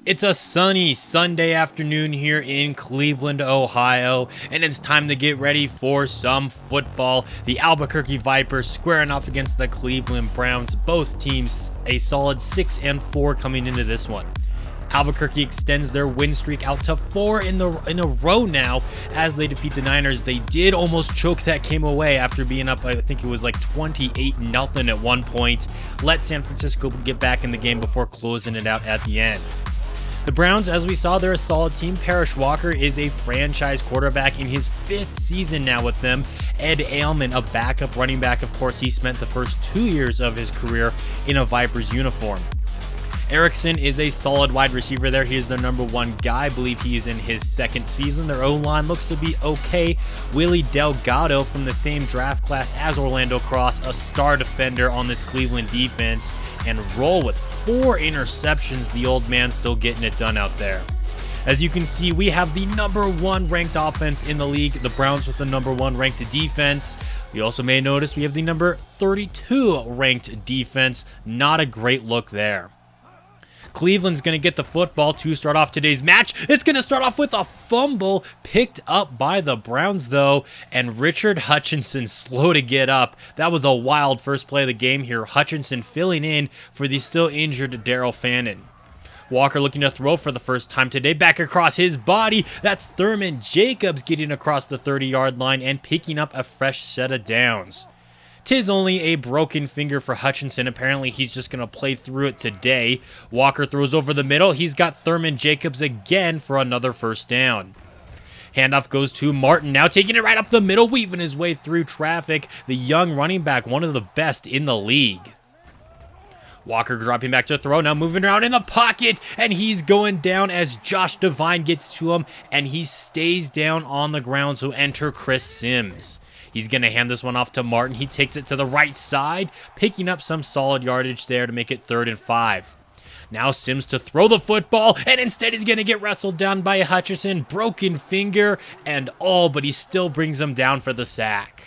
It's a sunny Sunday afternoon here in Cleveland, Ohio, and it's time to get ready for some football. The Albuquerque Vipers squaring off against the Cleveland Browns. Both teams a solid 6-4 coming into this one. Albuquerque extends their win streak out to 4 in a row now as they defeat the Niners. They did almost choke that game away after being up, I think it was like 28-0 at one point. Let San Francisco get back in the game before closing it out at the end. The Browns, as we saw, they're a solid team. Parrish Walker is a franchise quarterback in his 5th season now with them. Ed Ailman, a backup running back. Of course, he spent the first 2 years of his career in a Vipers uniform. Erickson is a solid wide receiver there. He is their number 1 guy. I believe he is in his 2nd season. Their O-line looks to be okay. Willie Delgado from the same draft class as Orlando Cross, a star defender on this Cleveland defense, and roll with 4 interceptions. The old man still getting it done out there. As you can see, we have the number 1 ranked offense in the league. The Browns with the number 1 ranked defense. You also may notice we have the number 32 ranked defense. Not a great look there. Cleveland's going to get the football to start off today's match. It's going to start off with a fumble picked up by the Browns, though, and Richard Hutchinson slow to get up. That was a wild first play of the game here. Hutchinson filling in for the still injured Daryl Fannin. Walker looking to throw for the first time today. Back across his body. That's Thurman Jacobs getting across the 30-yard line and picking up a fresh set of downs. 'Tis only a broken finger for Hutchinson. Apparently, he's just going to play through it today. Walker throws over the middle. He's got Thurman Jacobs again for another first down. Handoff goes to Martin, now taking it right up the middle, weaving his way through traffic. The young running back, one of the best in the league. Walker dropping back to throw, now moving around in the pocket, and he's going down as Josh Devine gets to him, and he stays down on the ground, so enter Chris Sims. He's going to hand this one off to Martin. He takes it to the right side, picking up some solid yardage there to make it 3rd and 5. Now Sims to throw the football, and instead he's going to get wrestled down by Hutchinson. Broken finger and all, but he still brings him down for the sack.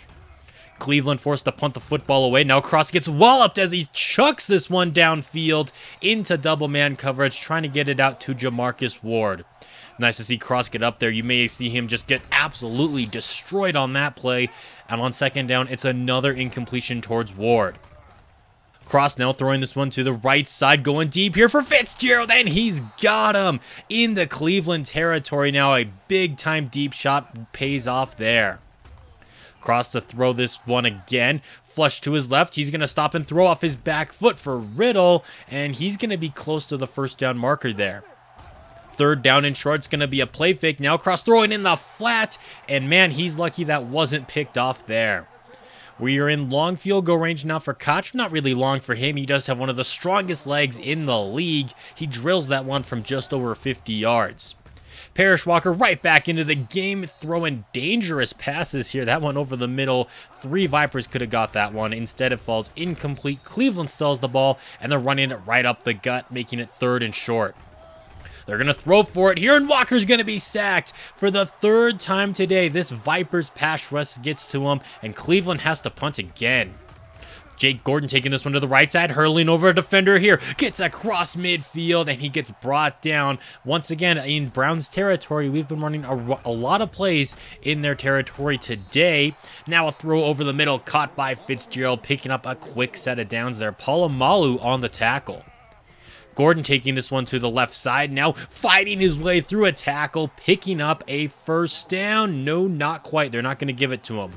Cleveland forced to punt the football away. Now Cross gets walloped as he chucks this one downfield into double man coverage, trying to get it out to Jamarcus Ward. Nice to see Cross get up there. You may see him just get absolutely destroyed on that play. And on second down, it's another incompletion towards Ward. Cross now throwing this one to the right side, going deep here for Fitzgerald, and he's got him in the Cleveland territory now. A big-time deep shot pays off there. Cross to throw this one again. Flush to his left. He's going to stop and throw off his back foot for Riddle, and he's going to be close to the first down marker there. 3rd down and short. It's going to be a play fake. Now Cross throwing in the flat, and man, he's lucky that wasn't picked off there. We are in long field goal range now for Koch. Not really long for him. He does have one of the strongest legs in the league. He drills that one from just over 50 yards. Parrish Walker right back into the game, throwing dangerous passes here. That one over the middle. 3 Vipers could have got that one. Instead, it falls incomplete. Cleveland stalls the ball, and they're running it right up the gut, making it 3rd and short. They're going to throw for it here, and Walker's going to be sacked for the 3rd time today. This Vipers pass rush gets to him, and Cleveland has to punt again. Jake Gordon taking this one to the right side, hurling over a defender here. Gets across midfield, and he gets brought down. Once again, in Browns territory, we've been running a lot of plays in their territory today. Now a throw over the middle, caught by Fitzgerald, picking up a quick set of downs there. Polamalu on the tackle. Gordon taking this one to the left side, now fighting his way through a tackle, picking up a first down. No, not quite. They're not going to give it to him.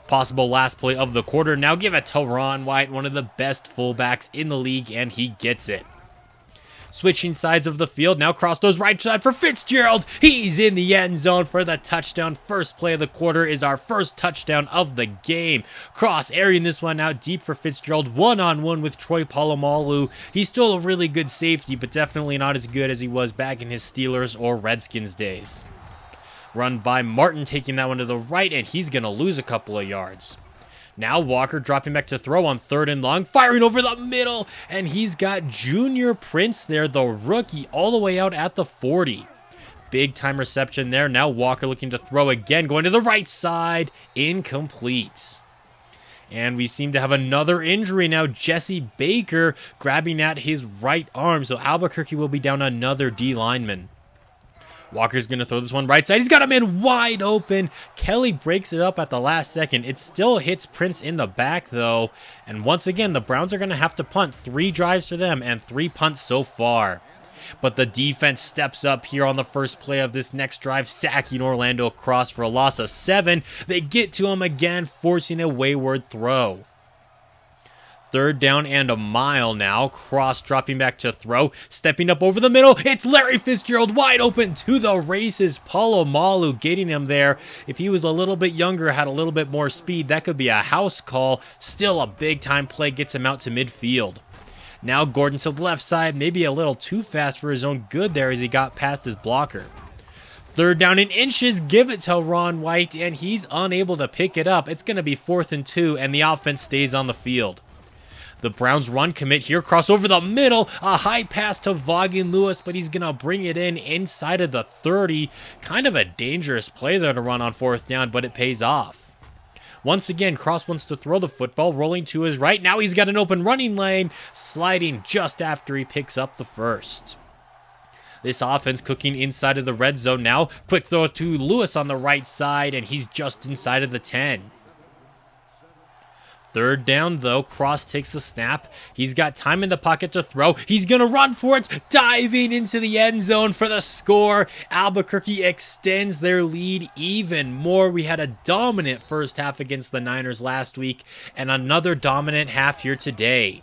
Possible last play of the quarter. Now give it to Ron White, one of the best fullbacks in the league, and he gets it. Switching sides of the field, now Cross those right side for Fitzgerald. He's in the end zone for the touchdown. First play of the quarter is our first touchdown of the game. Cross airing this one out deep for Fitzgerald, one-on-one with Troy Polamalu. He's still a really good safety, but definitely not as good as he was back in his Steelers or Redskins days. Run by Martin, taking that one to the right, and he's going to lose a couple of yards. Now Walker dropping back to throw on 3rd and long, firing over the middle, and he's got Junior Prince there, the rookie, all the way out at the 40. Big time reception there. Now Walker looking to throw again, going to the right side, incomplete. And we seem to have another injury now. Jesse Baker grabbing at his right arm. So Albuquerque will be down another D lineman. Walker's going to throw this one right side. He's got him in wide open. Kelly breaks it up at the last second. It still hits Prince in the back, though. And once again, the Browns are going to have to punt. 3 drives for them and 3 punts so far. But the defense steps up here on the first play of this next drive, sacking Orlando across for a loss of 7. They get to him again, forcing a wayward throw. 3rd down and a mile now. Cross dropping back to throw. Stepping up over the middle. It's Larry Fitzgerald wide open to the races. Palomalu getting him there. If he was a little bit younger, had a little bit more speed, that could be a house call. Still a big time play. Gets him out to midfield. Now Gordon to the left side. Maybe a little too fast for his own good there as he got past his blocker. 3rd down in inches. Give it to Ron White, and he's unable to pick it up. It's going to be 4th and 2, and the offense stays on the field. The Browns run commit here, cross over the middle, a high pass to Vaughan Lewis, but he's going to bring it in inside of the 30. Kind of a dangerous play there to run on 4th down, but it pays off. Once again, Cross wants to throw the football, rolling to his right. Now he's got an open running lane, sliding just after he picks up the first. This offense cooking inside of the red zone now. Quick throw to Lewis on the right side, and he's just inside of the 10. 3rd down, though. Cross takes the snap. He's got time in the pocket to throw. He's going to run for it, diving into the end zone for the score. Albuquerque extends their lead even more. We had a dominant first half against the Niners last week, and another dominant half here today.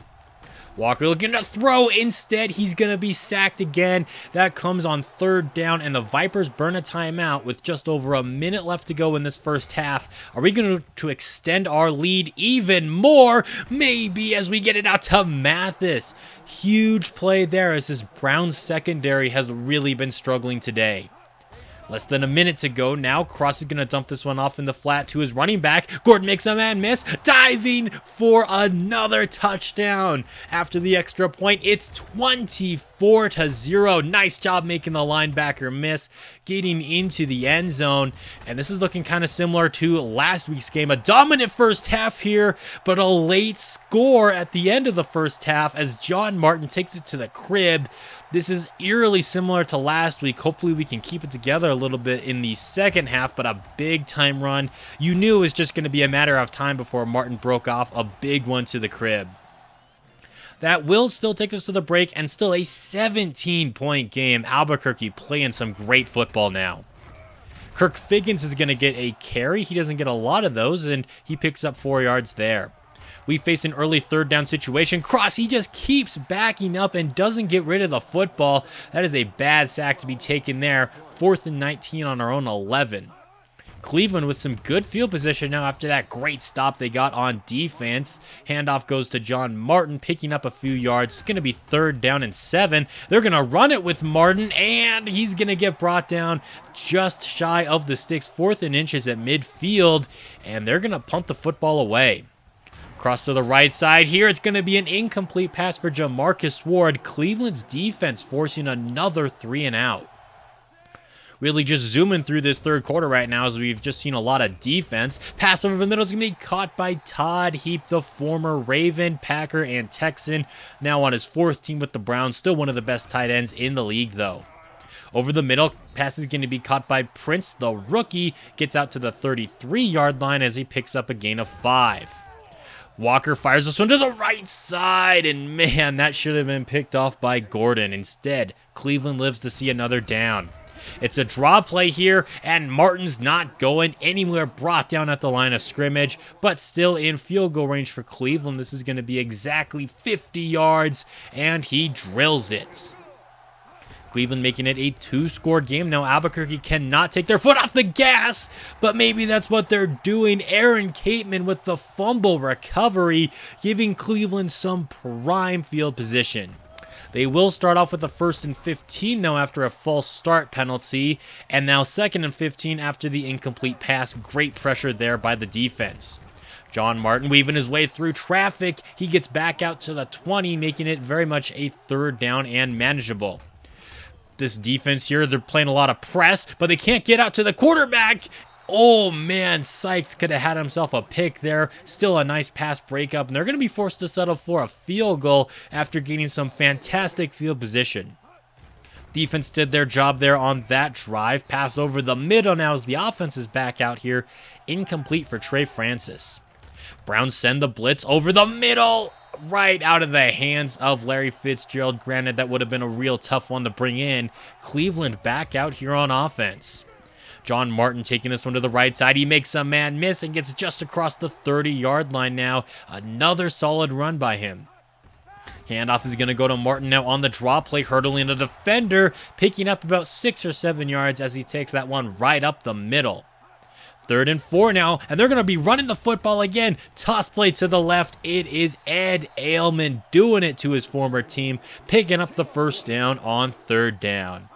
Walker looking to throw. Instead, he's going to be sacked again. That comes on 3rd down, and the Vipers burn a timeout with just over a minute left to go in this first half. Are we going to extend our lead even more? Maybe, as we get it out to Mathis. Huge play there as this Browns secondary has really been struggling today. Less than a minute to go now. Cross is going to dump this one off in the flat to his running back. Gordon makes a man miss. Diving for another touchdown. After the extra point, it's 24-0. Nice job making the linebacker miss, getting into the end zone. And this is looking kind of similar to last week's game. A dominant first half here, but a late score at the end of the first half as John Martin takes it to the crib. This is eerily similar to last week. Hopefully we can keep it together a little bit in the second half, but a big time run. You knew it was just going to be a matter of time before Martin broke off a big one to the crib. That will still take us to the break, and still a 17-point game. Albuquerque playing some great football now. Kirk Figgins is going to get a carry. He doesn't get a lot of those, and he picks up 4 yards there. We face an early 3rd down situation. Cross, he just keeps backing up and doesn't get rid of the football. That is a bad sack to be taken there. 4th and 19 on our own 11. Cleveland with some good field position now after that great stop they got on defense. Handoff goes to John Martin, picking up a few yards. It's going to be 3rd down and 7. They're going to run it with Martin, and he's going to get brought down just shy of the sticks. 4th and inches at midfield, and they're going to punt the football away. Cross to the right side here. It's going to be an incomplete pass for Jamarcus Ward. Cleveland's defense forcing another 3 and out. Really just zooming through this 3rd quarter right now as we've just seen a lot of defense. Pass over the middle is going to be caught by Todd Heap, the former Raven, Packer, and Texan. Now on his 4th team with the Browns. Still one of the best tight ends in the league, though. Over the middle, pass is going to be caught by Prince, the rookie. Gets out to the 33-yard line as he picks up a gain of 5. Walker fires this one to the right side, and man, that should have been picked off by Gordon. Instead, Cleveland lives to see another down. It's a draw play here, and Martin's not going anywhere, brought down at the line of scrimmage, but still in field goal range for Cleveland. This is going to be exactly 50 yards, and he drills it. Cleveland making it a 2-score game. Now Albuquerque cannot take their foot off the gas, but maybe that's what they're doing. Aaron Cateman with the fumble recovery, giving Cleveland some prime field position. They will start off with a 1st and 15, though, after a false start penalty, and now 2nd and 15 after the incomplete pass. Great pressure there by the defense. John Martin weaving his way through traffic. He gets back out to the 20, making it very much a 3rd down and manageable. This defense here, they're playing a lot of press, but they can't get out to the quarterback. Oh man, Sykes could have had himself a pick there. Still a nice pass breakup, and they're going to be forced to settle for a field goal after gaining some fantastic field position. Defense did their job there on that drive. Pass over the middle now as the offense is back out here. Incomplete for Trey Francis. Browns send the blitz over the middle, right out of the hands of Larry Fitzgerald. Granted, that would have been a real tough one to bring in. Cleveland back out here on offense. John Martin taking this one to the right side. He makes a man miss and gets just across the 30-yard line now. Another solid run by him. Handoff is going to go to Martin now on the draw play, hurdling a defender, picking up about 6 or 7 yards as he takes that one right up the middle. 3rd and 4 now, and they're going to be running the football again. Toss play to the left. It is Ed Ailman doing it to his former team, picking up the first down on 3rd down.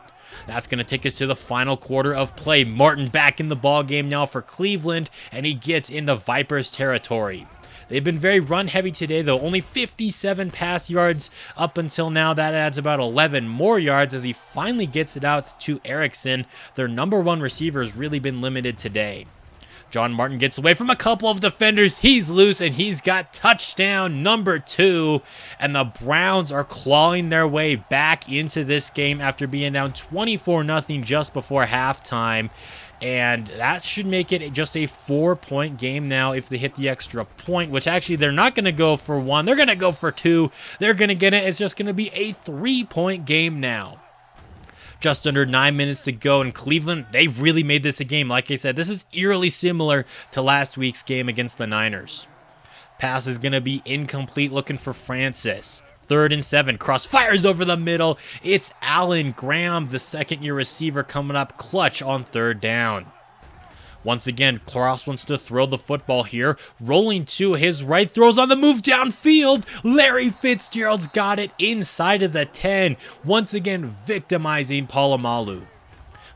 That's going to take us to the final quarter of play. Martin back in the ball game now for Cleveland, and he gets into Vipers territory. They've been very run-heavy today, though. Only 57 pass yards up until now. That adds about 11 more yards as he finally gets it out to Erickson. Their number 1 receiver has really been limited today. John Martin gets away from a couple of defenders. He's loose, and he's got touchdown number 2. And the Browns are clawing their way back into this game after being down 24-0 just before halftime. And that should make it just a 4-point game now if they hit the extra point, which actually they're not going to go for 1. They're going to go for 2. They're going to get it. It's just going to be a 3-point game now. Just under 9 minutes to go, and Cleveland, they've really made this a game. Like I said, this is eerily similar to last week's game against the Niners. Pass is going to be incomplete, looking for Francis. 3rd and 7, cross fires over the middle. It's Allen Graham, the second-year receiver, coming up clutch on 3rd down. Once again, Klaus wants to throw the football here. Rolling to his right, throws on the move downfield. Larry Fitzgerald's got it inside of the 10. Once again, victimizing Polamalu.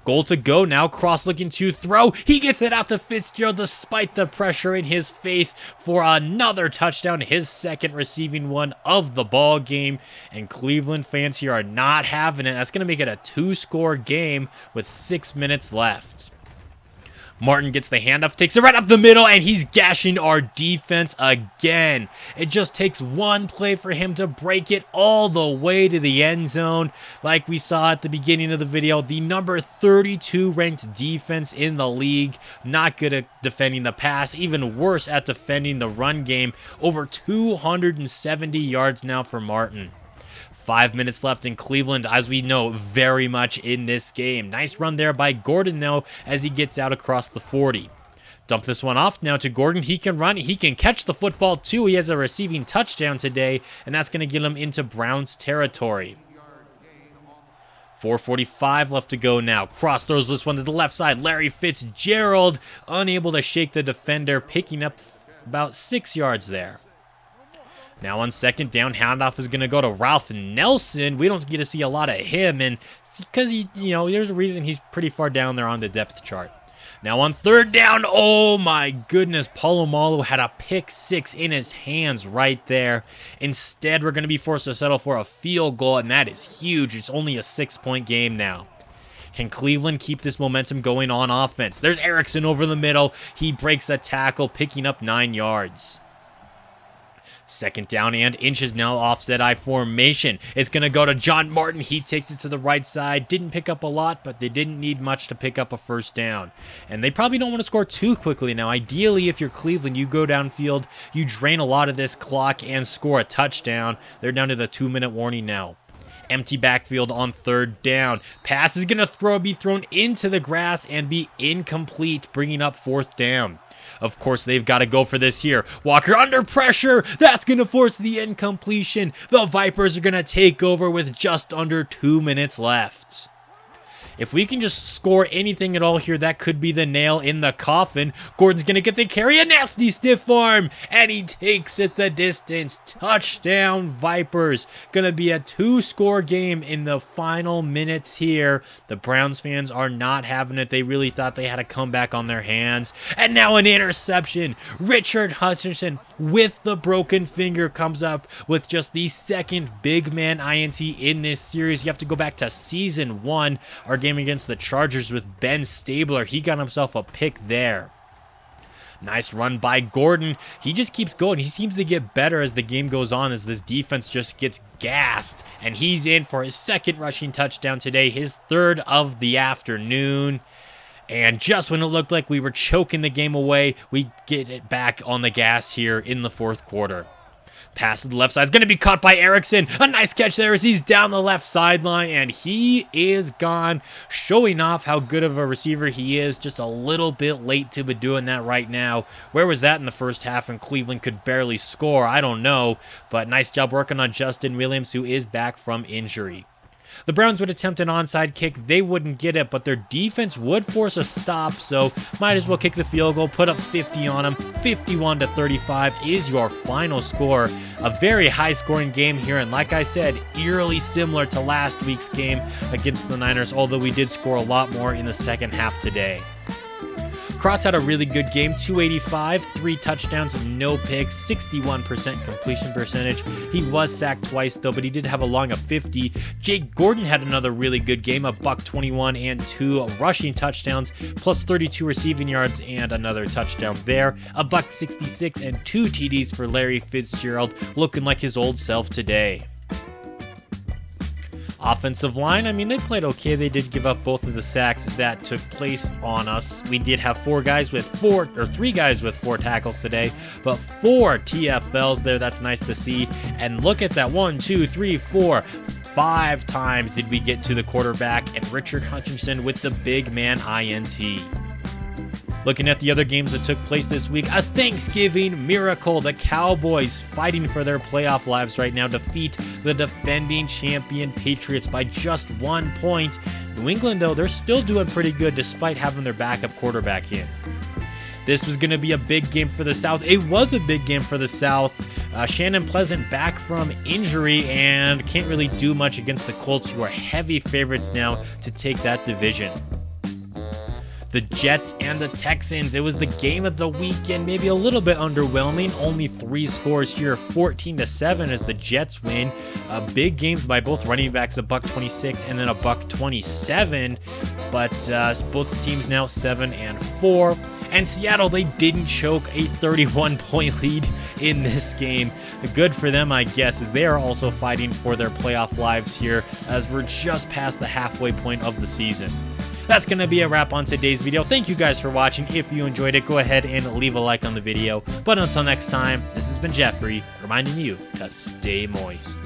Goal to go now, Cross looking to throw. He gets it out to Fitzgerald despite the pressure in his face for another touchdown, his second receiving one of the ball game. And Cleveland fans here are not having it. That's going to make it a 2-score game with 6 minutes left. Martin gets the handoff, takes it right up the middle, and he's gashing our defense again. It just takes one play for him to break it all the way to the end zone. Like we saw at the beginning of the video, the number 32 ranked defense in the league. Not good at defending the pass, even worse at defending the run game. Over 270 yards now for Martin. 5 minutes left in Cleveland, as we know, very much in this game. Nice run there by Gordon, though, as he gets out across the 40. Dump this one off now to Gordon. He can run. He can catch the football, too. He has a receiving touchdown today, and that's going to get him into Browns territory. 4:45 left to go now. Cross throws this one to the left side. Larry Fitzgerald unable to shake the defender, picking up about 6 yards there. Now on second down, handoff is going to go to Ralph Nelson. We don't get to see a lot of him, and because there's a reason he's pretty far down there on the depth chart. Now on third down, oh my goodness, Polamalu had a pick six in his hands right there. Instead, we're going to be forced to settle for a field goal, and that is huge. It's only a 6-point game now. Can Cleveland keep this momentum going on offense? There's Erickson over the middle. He breaks a tackle, picking up 9 yards. Second down and inches now, offset I formation. It's going to go to John Martin. He takes it to the right side. Didn't pick up a lot, but they didn't need much to pick up a first down. And they probably don't want to score too quickly now. Ideally, if you're Cleveland, you go downfield, you drain a lot of this clock and score a touchdown. They're down to the 2-minute warning now. Empty backfield on third down. Pass is going to be thrown into the grass and be incomplete, bringing up fourth down. Of course, they've got to go for this here. Walker under pressure. That's going to force the incompletion. The Vipers are going to take over with just under 2 minutes left. If we can just score anything at all here, that could be the nail in the coffin. Gordon's going to get the carry, a nasty stiff arm, and he takes it the distance. Touchdown, Vipers. Going to be a 2-score game in the final minutes here. The Browns fans are not having it. They really thought they had a comeback on their hands. And now an interception. Richard Hutchinson with the broken finger comes up with just the second big man INT in this series. You have to go back to season 1. Our game against the Chargers with Ben Stabler. He got himself a pick there. Nice run by Gordon. He just keeps going. He seems to get better as the game goes on, as this defense just gets gassed. And he's in for his second rushing touchdown today, his third of the afternoon. And just when it looked like we were choking the game away, we get it back on the gas here in the fourth quarter. Pass to the left side is going to be caught by Erickson. A nice catch there as he's down the left sideline, and he is gone, showing off how good of a receiver he is. Just a little bit late to be doing that right now. Where was that in the first half, and Cleveland could barely score? I don't know, but nice job working on Justin Williams, who is back from injury. The Browns would attempt an onside kick. They wouldn't get it, but their defense would force a stop, so might as well kick the field goal, put up 50 on them. 51-35 is your final score. A very high-scoring game here, and like I said, eerily similar to last week's game against the Niners, although we did score a lot more in the second half today. Cross had a really good game, 285, 3 touchdowns, no picks, 61% completion percentage. He was sacked twice though, but he did have a long of 50. Jake Gordon had another really good game, a $121 and 2 rushing touchdowns, plus 32 receiving yards and another touchdown there. A $166 and 2 TDs for Larry Fitzgerald, looking like his old self today. Offensive line, I mean, they played okay. They did give up both of the sacks that took place on us. We did have 3 guys with 4 tackles today, but 4 TFLs there. That's nice to see. And look at that, 1, 2, 3, 4, 5 times did we get to the quarterback, and Richard Hutchinson with the big man INT. Looking at the other games that took place this week, a Thanksgiving miracle. The Cowboys, fighting for their playoff lives right now, defeat the defending champion Patriots by just 1 point. New England, though, they're still doing pretty good despite having their backup quarterback in. This was going to be a big game for the South. It was a big game for the South. Shannon Pleasant back from injury and can't really do much against the Colts, who are heavy favorites now to take that division. The Jets and the Texans, it was the game of the weekend, maybe a little bit underwhelming. Only 3 scores here, 14-7 as the Jets win. Big games by both running backs, a $126 and then a $127. But both teams now 7-4. And Seattle, they didn't choke a 31-point lead in this game. Good for them, I guess, as they are also fighting for their playoff lives here, as we're just past the halfway point of the season. That's going to be a wrap on today's video. Thank you guys for watching. If you enjoyed it, go ahead and leave a like on the video. But until next time, this has been Jeffrey, reminding you to stay moist.